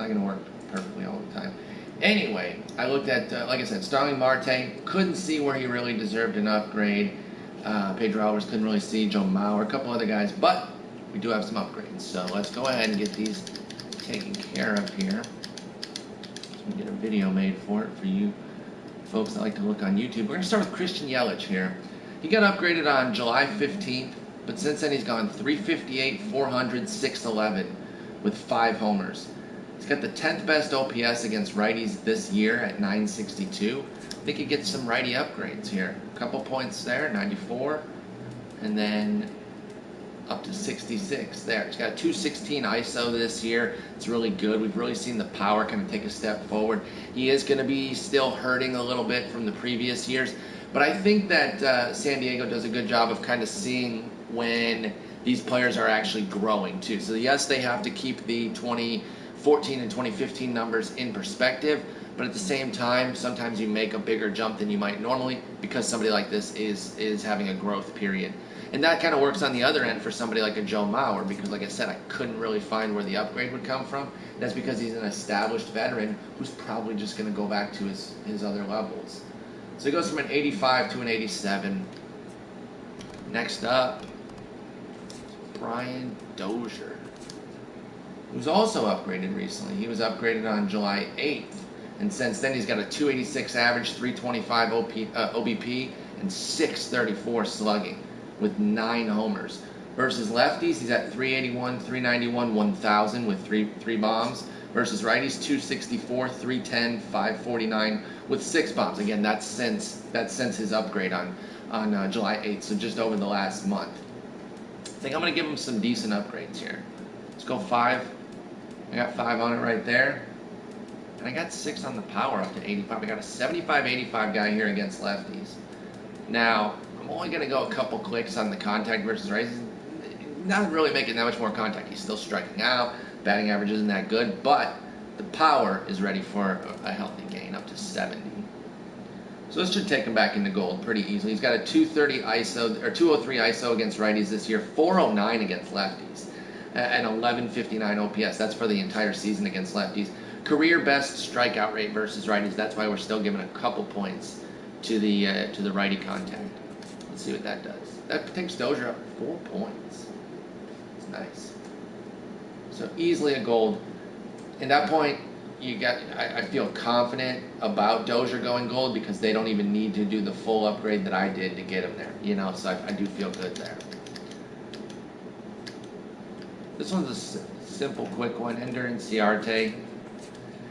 not going to work perfectly all the time. Anyway, I looked at, like I said, Starling Marte. Couldn't see where he really deserved an upgrade. Pedro Alvarez couldn't really see. Joe Mauer, a couple other guys. But we do have some upgrades. So let's go ahead and get these taken care of here. So we get a video made for it for you folks that like to look on YouTube. We're going to start with Christian Yelich here. He got upgraded on July 15th, but since then he's gone 358, 400, 611 with 5 homers. He's got the 10th best OPS against righties this year at 962. I think he gets some righty upgrades here. A couple points there, 94, and then up to 66 there. He's got a 216 ISO this year. It's really good. We've really seen the power kind of take a step forward. He is going to be still hurting a little bit from the previous years, but I think that San Diego does a good job of kind of seeing when these players are actually growing too. So yes, they have to keep the 2014 and 2015 numbers in perspective, but at the same time, sometimes you make a bigger jump than you might normally because somebody like this is having a growth period. And that kind of works on the other end for somebody like a Joe Mauer because, like I said, I couldn't really find where the upgrade would come from. That's because he's an established veteran who's probably just going to go back to his other levels. So he goes from an 85 to an 87. Next up, Brian Dozier, who's also upgraded recently. He was upgraded on July 8th. And since then, he's got a 286 average, 325 OBP, and 634 slugging with 9 homers. Versus lefties, he's at 381, 391, 1,000 with three bombs. Versus righties, 264, 310, 549 with 6 bombs. Again, that's since his upgrade on July 8th, so just over the last month. I think I'm going to give him some decent upgrades here. Let's go 5. I got 5 on it right there. And I got 6 on the power up to 85. I got a 75-85 guy here against lefties. Now, I'm only going to go a couple clicks on the contact versus righties. He's not really making that much more contact. He's still striking out. Batting average isn't that good, but the power is ready for a healthy gain up to 70. So this should take him back into gold pretty easily. He's got a 230 ISO or 203 ISO against righties this year, 409 against lefties, and 1159 OPS. That's for the entire season against lefties. Career best strikeout rate versus righties. That's why we're still giving a couple points to the righty contact. Let's see what that does. That takes Dozier up 4 points. It's nice. So easily a gold. At that point, I feel confident about Dozier going gold because they don't even need to do the full upgrade that I did to get him there. So I do feel good there. This one's a simple, quick one. Ender Inciarte.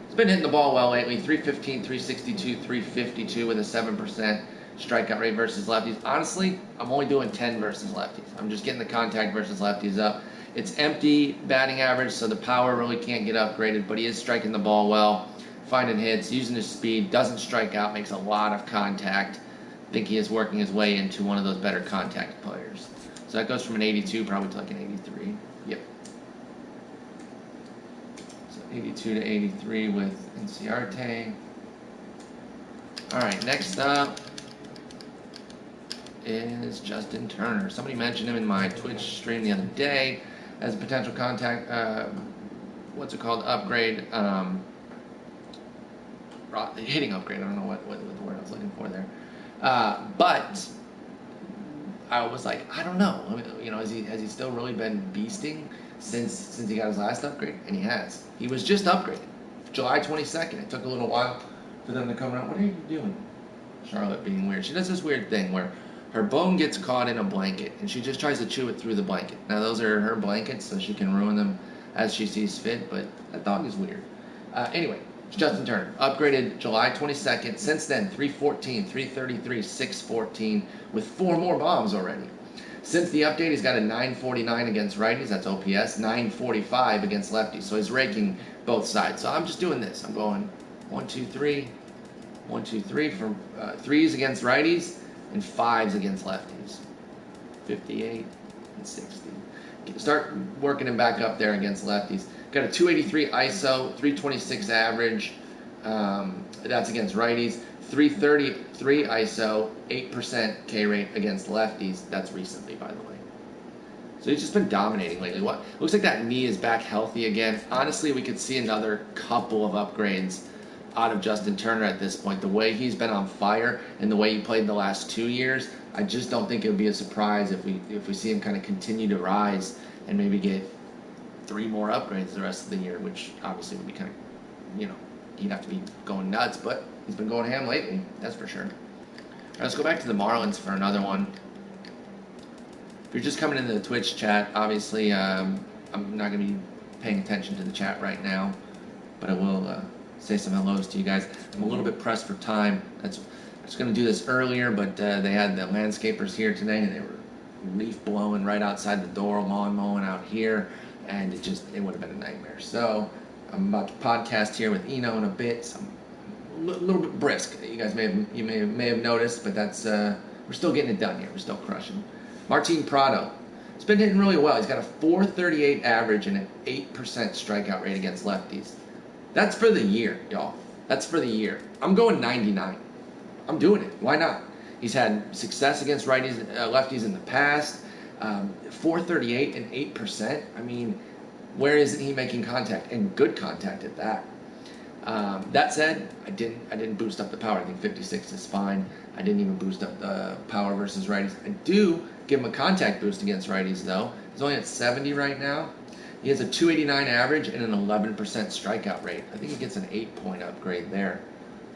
He's been hitting the ball well lately. 315, 362, 352 with a 7% strikeout rate versus lefties. Honestly, I'm only doing 10 versus lefties. I'm just getting the contact versus lefties up. It's empty batting average, so the power really can't get upgraded, but he is striking the ball well, finding hits, using his speed, doesn't strike out, makes a lot of contact. I think he is working his way into one of those better contact players. So that goes from an 82 probably to like an 83. Yep. So 82 to 83 with Inciarte. All right, next up is Justin Turner. Somebody mentioned him in my Twitch stream the other day as a potential contact, upgrade, hitting upgrade. I don't know what the word I was looking for there. But I was like, I don't know. Has he still really been beasting since he got his last upgrade? And he has. He was just upgraded July 22nd. It took a little while for them to come around. What are you doing? Charlotte being weird. She does this weird thing where her bone gets caught in a blanket, and she just tries to chew it through the blanket. Now, those are her blankets, so she can ruin them as she sees fit, but that dog is weird. Anyway, it's Justin Turner. Upgraded July 22nd. Since then, 314, 333, 614, with 4 more bombs already. Since the update, he's got a 949 against righties. That's OPS. 945 against lefties. So he's raking both sides. So I'm just doing this. I'm going 1, 2, 3, 1, 2, 3 for 3s against righties and 5s against lefties. 58 and 60. Start working him back up there against lefties. Got a 283 ISO, 326 average. That's against righties. 333 ISO, 8% K rate against lefties. That's recently, by the way. So he's just been dominating lately. What looks like that knee is back healthy again. Honestly, we could see another couple of upgrades out of Justin Turner at this point. The way he's been on fire and the way he played the last 2 years, I just don't think it would be a surprise if we see him kind of continue to rise and maybe get 3 more upgrades the rest of the year, which obviously would be kind of, he'd have to be going nuts, but he's been going ham lately, that's for sure. All right, let's go back to the Marlins for another one. If you're just coming into the Twitch chat, obviously I'm not going to be paying attention to the chat right now, but I will say some hellos to you guys. I'm a little bit pressed for time. I was going to do this earlier, but they had the landscapers here today, and they were leaf blowing right outside the door, lawn mowing out here, and it would have been a nightmare. So I'm about to podcast here with Eno in a bit. So I'm a little bit brisk. You guys may have noticed, but that's we're still getting it done here. We're still crushing. Martin Prado. He's been hitting really well. He's got a .438 average and an 8% strikeout rate against lefties. That's for the year, y'all. That's for the year. I'm going 99. I'm doing it. Why not? He's had success against lefties in the past. .438 and 8%. I mean, where isn't he making contact, and good contact at that? That said, I didn't boost up the power. I think 56 is fine. I didn't even boost up the power versus righties. I do give him a contact boost against righties, though. He's only at 70 right now. He has a .289 average and an 11% strikeout rate. I think he gets an 8-point upgrade there.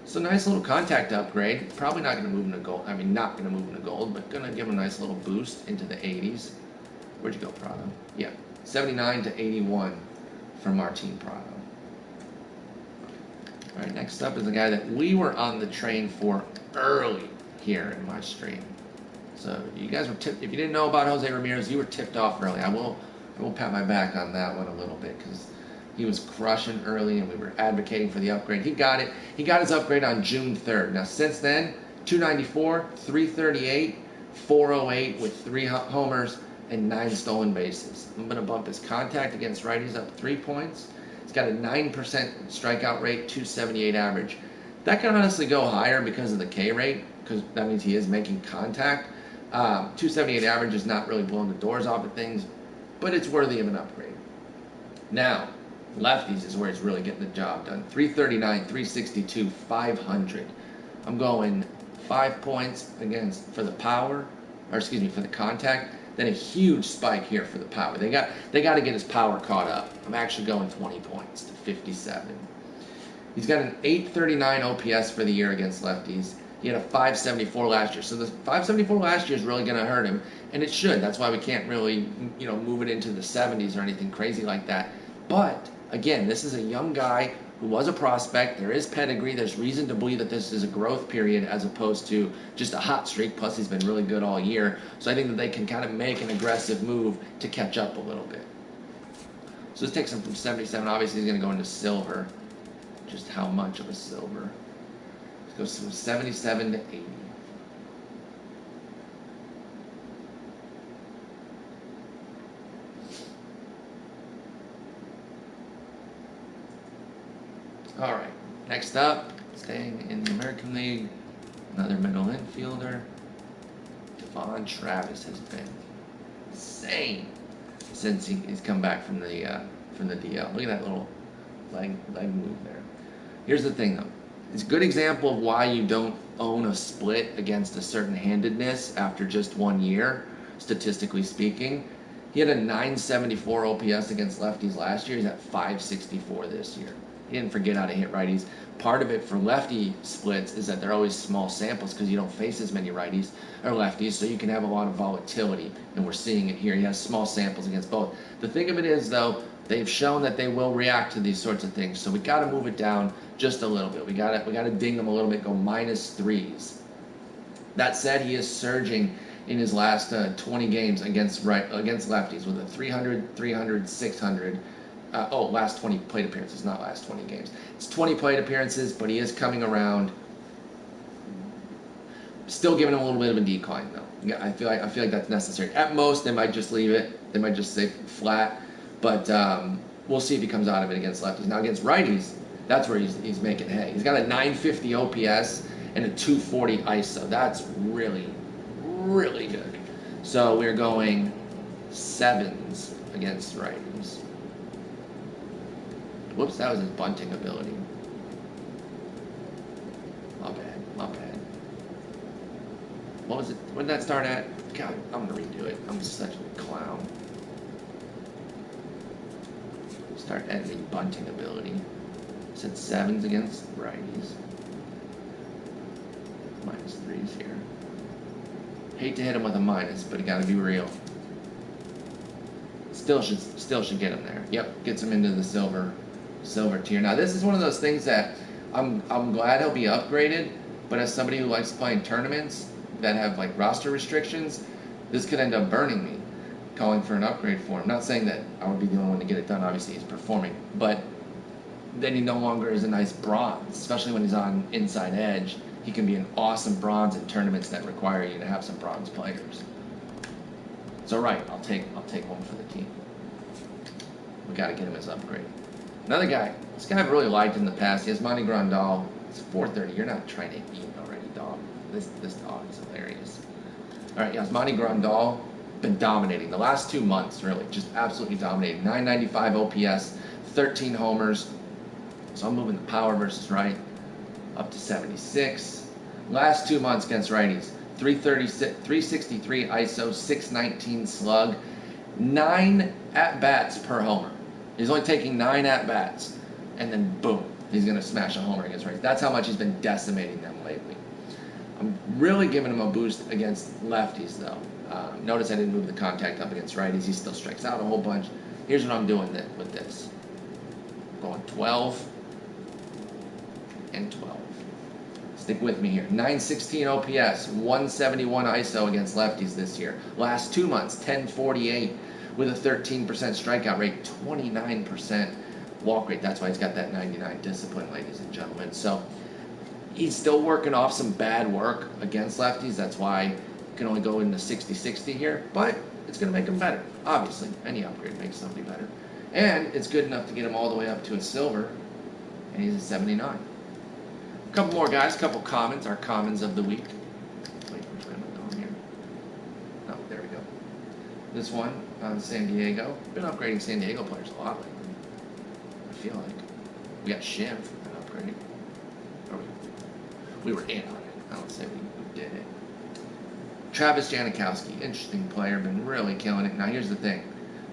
So nice little contact upgrade. Probably not going to move into gold. I mean, not going to move into gold, but going to give him a nice little boost into the 80s. Where'd you go, Prado? Yeah, 79 to 81 for Martin Prado. All right, next up is a guy that we were on the train for early here in my stream. So you guys were tipped. If you didn't know about Jose Ramirez, you were tipped off early. I will pat my back on that one a little bit because he was crushing early and we were advocating for the upgrade. He got it. He got his upgrade on June 3rd. Now since then, 294, 338, 408 with 3 homers and 9 stolen bases. I'm going to bump his contact against righties up 3 points. He's got a 9% strikeout rate, 278 average. That can honestly go higher because of the K rate, because that means he is making contact. 278 average is not really blowing the doors off of things, but it's worthy of an upgrade. Now, lefties is where he's really getting the job done. 339, 362, 500. I'm going 5 points for the contact. Then a huge spike here for the power. They got to get his power caught up. I'm actually going 20 points to 57. He's got an 839 OPS for the year against lefties. He had a 574 last year. So the 574 last year is really going to hurt him, and it should. That's why we can't really, move it into the 70s or anything crazy like that. But again, this is a young guy who was a prospect. There is pedigree. There's reason to believe that this is a growth period as opposed to just a hot streak. Plus, he's been really good all year. So I think that they can kind of make an aggressive move to catch up a little bit. So this takes him from 77. Obviously, he's going to go into silver. Just how much of a silver? It goes from 77 to 80. All right, next up, staying in the American League, another middle infielder. Devon Travis has been insane since he's come back from the DL. Look at that little leg move there. Here's the thing, though. It's a good example of why you don't own a split against a certain handedness after just 1 year, statistically speaking. He had a 974 OPS against lefties last year. He's at 564 this year. He didn't forget how to hit righties. Part of it for lefty splits is that they're always small samples because you don't face as many righties or lefties, so you can have a lot of volatility, and we're seeing it here. He has small samples against both. The thing of it is, though, they've shown that they will react to these sorts of things, so we got to move it down just a little bit. We got to ding them a little bit, go -3s. That said, he is surging in his last 20 games against lefties with a 300, 300, 600. Last 20 plate appearances, not last 20 games. It's 20 plate appearances, but he is coming around. Still giving him a little bit of a decline, though. Yeah, I feel like that's necessary. At most, they might just leave it. They might just say flat. But we'll see if he comes out of it against lefties. Now, against righties, that's where he's making hay. He's got a 950 OPS and a 240 ISO. That's really, really good. So we're going sevens against righties. Whoops, that was his bunting ability. My bad, my bad. What was it? When did that start at? God, I'm gonna redo it. I'm such a clown. Start editing bunting ability. Said sevens against righties. -3s here. Hate to hit him with a minus, but it gotta be real. Still should get him there. Yep, gets him into the silver tier. Now this is one of those things that I'm glad he'll be upgraded, but as somebody who likes playing tournaments that have like roster restrictions, this could end up burning me, calling for an upgrade for him. Not saying that I would be the only one to get it done, obviously he's performing, but then he no longer is a nice bronze, especially when he's on inside edge. He can be an awesome bronze in tournaments that require you to have some bronze players. So right, I'll take one for the team. We got to get him his upgrade. Another guy, this guy I've really liked in the past, Yasmani Grandal. It's 430. You're not trying to eat already, dog. This dog is hilarious. All right, Yasmani Grandal, been dominating the last 2 months, really, just absolutely dominating. 995 OPS, 13 homers. So I'm moving the power versus right up to 76. Last 2 months against righties, 363 ISO, 619 slug, 9 at-bats per homer. He's only taking 9 at-bats, and then boom, he's going to smash a homer against righties. That's how much he's been decimating them lately. I'm really giving him a boost against lefties, though. Notice I didn't move the contact up against righties. He still strikes out a whole bunch. Here's what I'm doing with this. Going 12 and 12. Stick with me here. 916 OPS, 171 ISO against lefties this year. Last 2 months, 1048 with a 13% strikeout rate, 29% walk rate. That's why he's got that 99 discipline, ladies and gentlemen. So he's still working off some bad work against lefties. That's why you can only go into 60-60 here, but it's going to make him better. Obviously, any upgrade makes somebody better. And it's good enough to get him all the way up to a silver, and he's a 79. A couple more guys, a couple commons, our commons of the week. Wait, which way am I going here? Oh, there we go. This one on San Diego. Been upgrading San Diego players a lot lately. I feel like. We got Shim for an upgrade. Or we were in on it. I don't say we did it. Travis Jankowski, interesting player, been really killing it. Now here's the thing.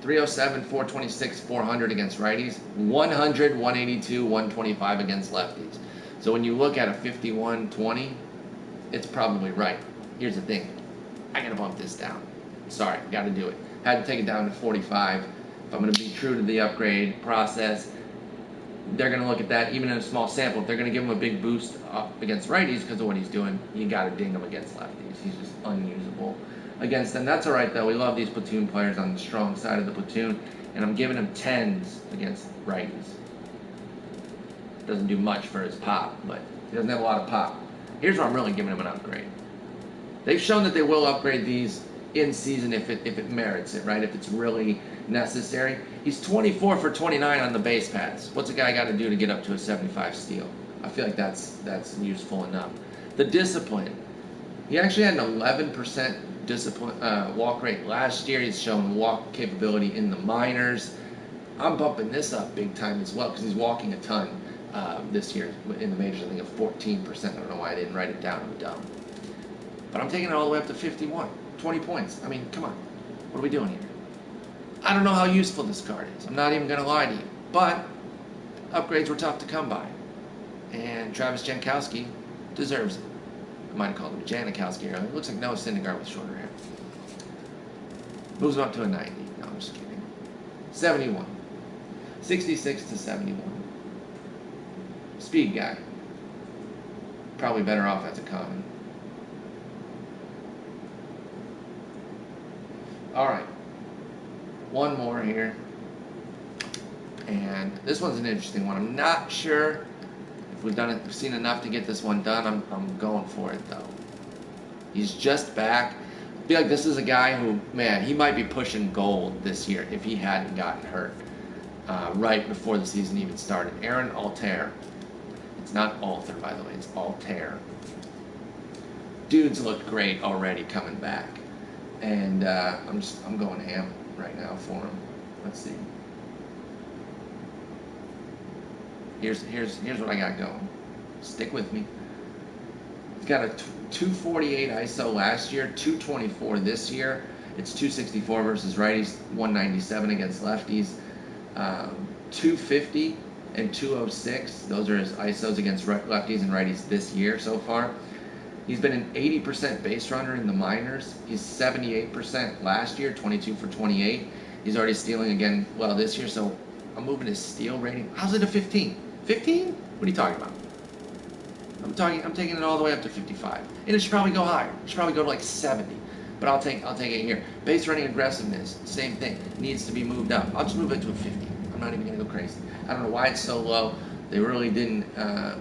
307, 426, 400 against righties, 100, 182, 125 against lefties. So when you look at a 51-20, it's probably right. Here's the thing. I got to bump this down. Sorry, got to do it. Had to take it down to 45. If I'm going to be true to the upgrade process, they're going to look at that, even in a small sample. If they're going to give him a big boost up against righties because of what he's doing, you got to ding him against lefties. He's just unusable against them. That's all right, though. We love these platoon players on the strong side of the platoon, and I'm giving him 10s against righties. Doesn't do much for his pop, but he doesn't have a lot of pop. Here's where I'm really giving him an upgrade. They've shown that they will upgrade these in season if it merits it, right? If it's really necessary. He's 24 for 29 on the base paths. What's a guy got to do to get up to a 75 steal? I feel like that's useful enough. The discipline. He actually had an 11% discipline walk rate last year. He's shown walk capability in the minors. I'm bumping this up big time as well because he's walking a ton this year in the majors. I think of 14%. I don't know why I didn't write it down. I'm dumb. But I'm taking it all the way up to 51. 20 points. I mean, come on. What are we doing here? I don't know how useful this card is. I'm not even going to lie to you. But upgrades were tough to come by. And Travis Jankowski deserves it. I might have called him Jankowski earlier. It looks like Noah Syndergaard with shorter hair. Moves him up to a 90. No, I'm just kidding. 71. 66 to 71. Speed guy. Probably better off as a common. All right. One more here. And this one's an interesting one. I'm not sure if we've seen enough to get this one done. I'm going for it, though. He's just back. I feel like this is a guy who, man, he might be pushing gold this year if he hadn't gotten hurt right before the season even started. Aaron Altair. It's not Alter, by the way. It's Altair. Dude's looked great already coming back. And I'm going ham. right now for him. Let's see. Here's what I got going. Stick with me. He's got a 248 ISO last year, 224 this year. It's 264 versus righties, 197 against lefties. 250 and 206. Those are his ISOs against lefties and righties this year so far. He's been an 80% base runner in the minors. He's 78% last year, 22 for 28. He's already stealing again well this year, so I'm moving his steal rating. How's it a 15? 15? What are you talking about? I'm taking it all the way up to 55. And it should probably go higher. It should probably go to like 70. But I'll take it here. Base running aggressiveness, same thing. Needs to be moved up. I'll just move it to a 50. I'm not even going to go crazy. I don't know why it's so low. They really didn't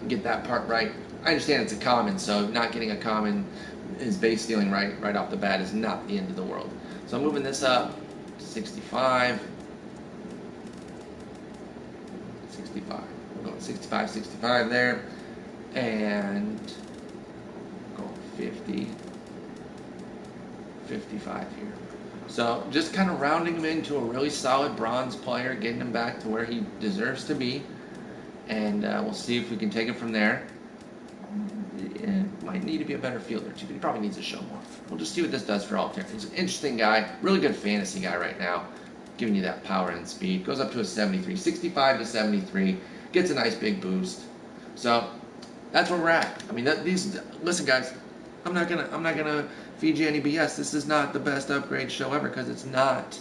get that part right. I understand it's a common, so not getting a common, his base stealing right off the bat is not the end of the world. So I'm moving this up to 65. 65. We're going 65, 65 there. And going 50. 55 here. So just kind of rounding him into a really solid bronze player, getting him back to where he deserves to be. And we'll see if we can take it from there. Might need to be a better fielder too, but he probably needs to show more. We'll just see what this does for Altair. He's an interesting guy, really good fantasy guy right now, giving you that power and speed. Goes up to a 73, 65 to 73, gets a nice big boost. So that's where we're at. I mean, listen, guys, I'm not gonna feed you any BS. This is not the best upgrade show ever because it's not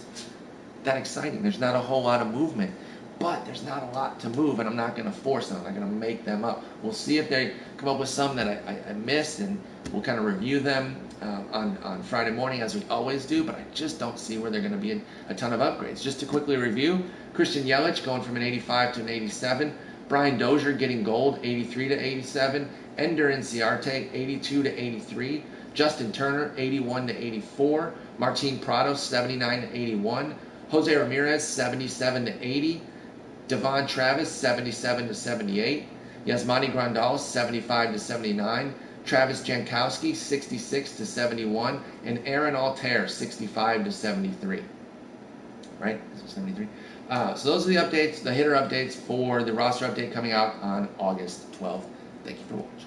that exciting. There's not a whole lot of movement. But there's not a lot to move, and I'm not going to force them. I'm not going to make them up. We'll see if they come up with some that I missed, and we'll kind of review them on Friday morning, as we always do. But I just don't see where they're going to be a ton of upgrades. Just to quickly review, Christian Yelich going from an 85 to an 87. Brian Dozier getting gold, 83 to 87. Ender Inciarte, 82 to 83. Justin Turner, 81 to 84. Martin Prado, 79 to 81. Jose Ramirez, 77 to 80. Devon Travis, 77 to 78. Yasmani Grandal, 75 to 79. Travis Jankowski, 66 to 71. And Aaron Altair, 65 to 73. Right? 73. So those are the updates, the hitter updates for the roster update coming out on August 12th. Thank you for watching.